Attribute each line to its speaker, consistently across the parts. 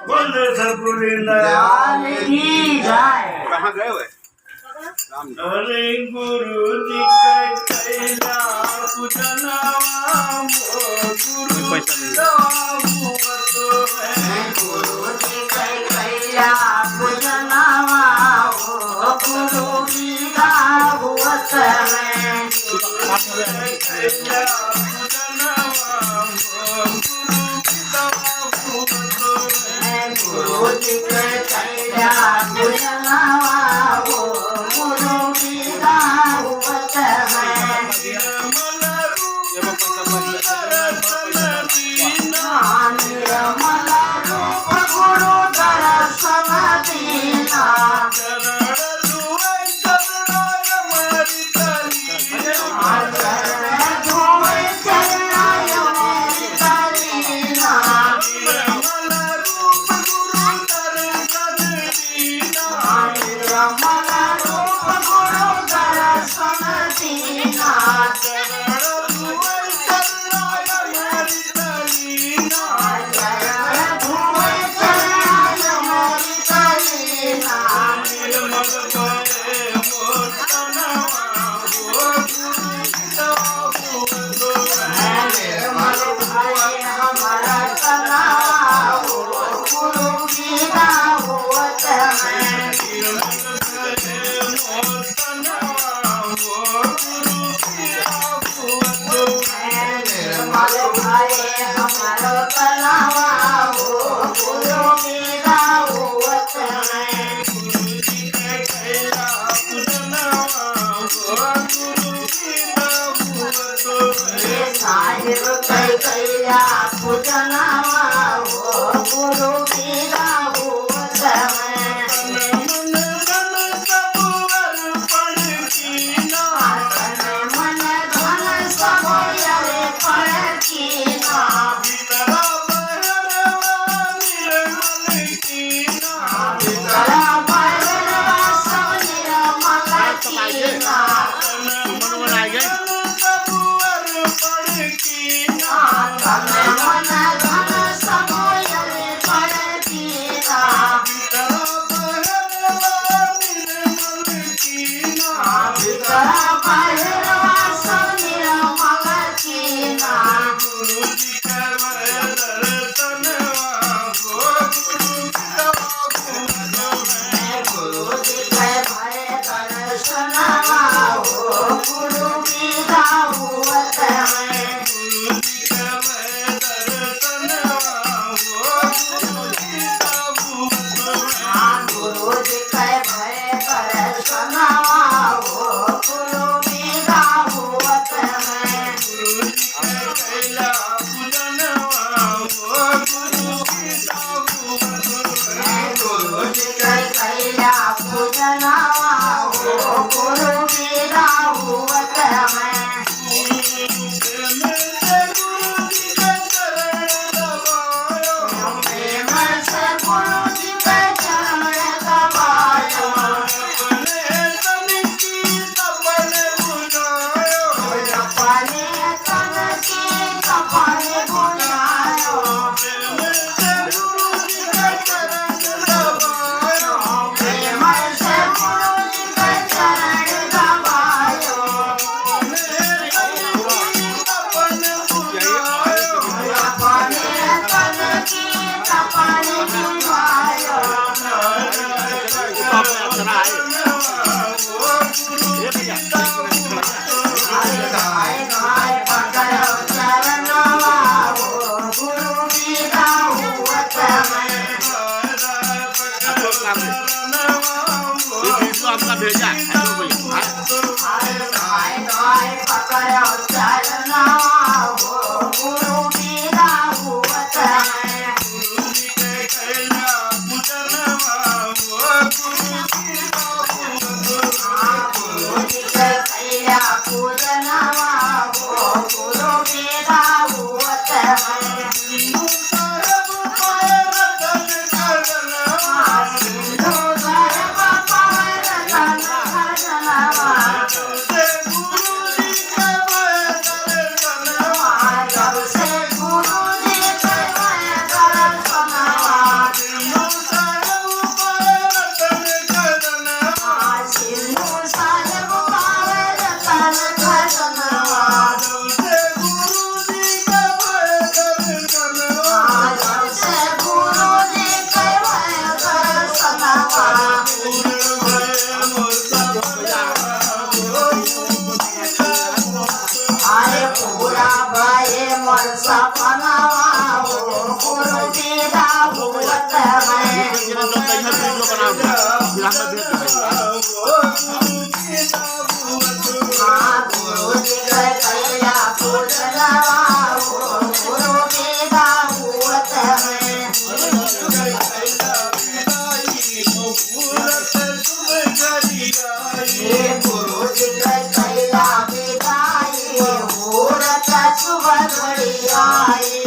Speaker 1: बोल सतगुरुनाथ की जय।
Speaker 2: कहाँ गए हुए?
Speaker 1: अरे गुरु जी कैला पूजनवा गुरु जी कैला पूजनवा गुरु जी गावत में कैला पूजनवा गुरु जी कैला पूजनवा गुरु जी गावत में निर्मल रूप गुरु दर्शन दीना
Speaker 2: आपका भेजा
Speaker 1: पूजना गुरुजी कैला विदाई मुहूर्त शुभ घड़ी आई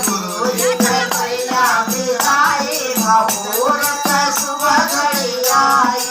Speaker 1: गुरुजी कैला विदाई मुहूर्त शुभ घड़ी आई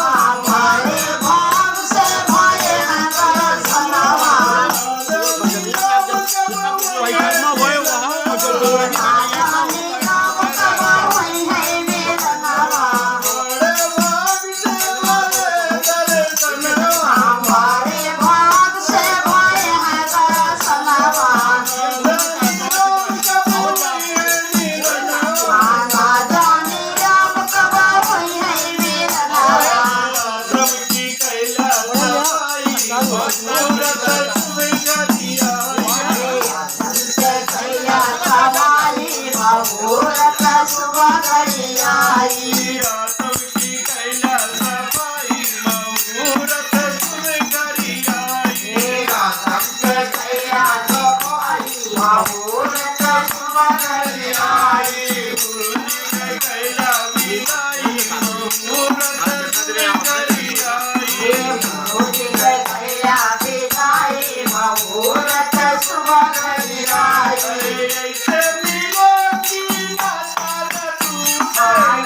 Speaker 1: हमारे भाग से भये हैं दर्शनवा
Speaker 2: પૈસામાં ભયો
Speaker 1: आयामी नाम कब हुई है वेदनवा हमारे भाग से भये हैं दर्शनवा ना जाने राम कब हुई है वेदनवा कैला सवारी मुहूर्त शुभ घड़ी आई कैला सवारी मुहूर्त शुभ घड़ी आई गुरुजी कैला विदाई मुहूर्त शुभ घड़ी आई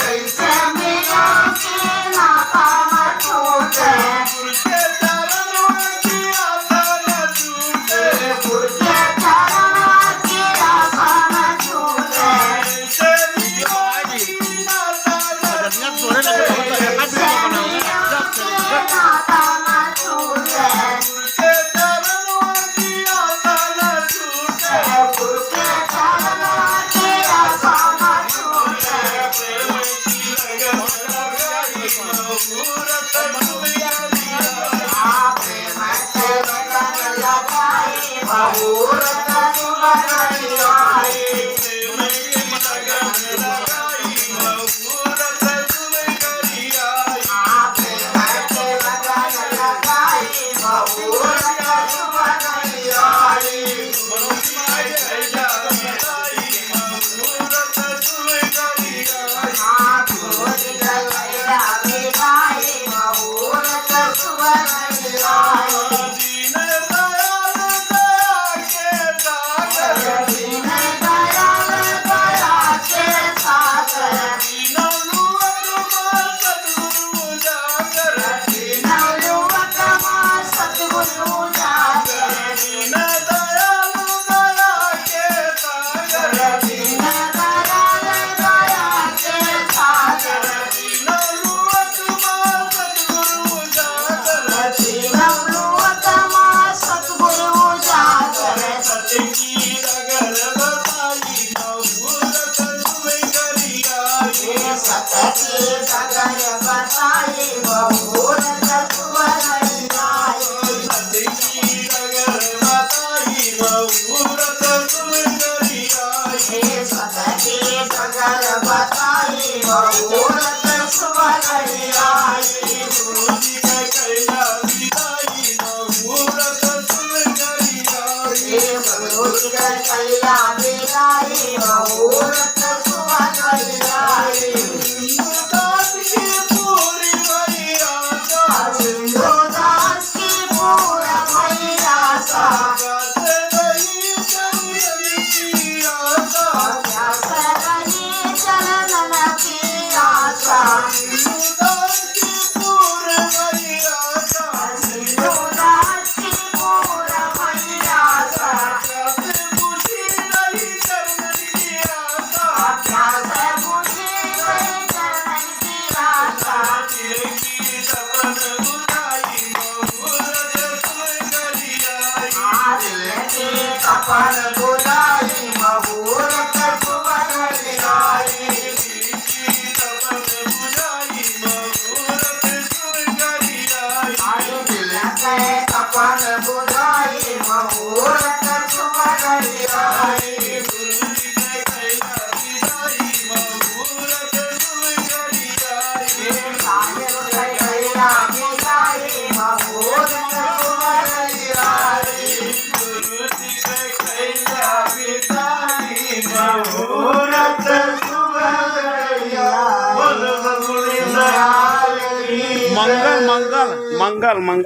Speaker 1: ऐसे मिलों की नाता न छूटे गुरु के चरण की आशा न छूटे नाता न छूटे गुरु के चरण की आशा न छूटे आपे मत लगन लगाई मुहूर्त शुभ घड़ी आई आपे मत लगन लगाई मुहूर्त शुभ घड़ी आई गुरुजी कैला विदाई मुहूर्त शुभ घड़ी आई दीन दयाल दया के सागर दीन युवक मां सतगुरु जागे दीन दयाल दया के सागर दीन युवक मां सतगुरु जागे सतकी डगर बताई मुहूर्त शुभ घड़ी आई सतकी डगर बताई मुहूर्त शुभ घड़ी आई गुरुजी कैला विदाई मुहूर्त शुभ घड़ी आई सिंधुदास की पूरा भई आशा अभ्यास रही चरणन की आशा सिंधुदास की पूरा भई आशा अभ्यास बुझी गई चरणन की आशा सपन बुलाई मुहूर्त शुभ घड़ी आई दिल के सपन बुलाई मुहूर्त शुभ घड़ी आई कैला विदाई
Speaker 2: મંગલ મંગલ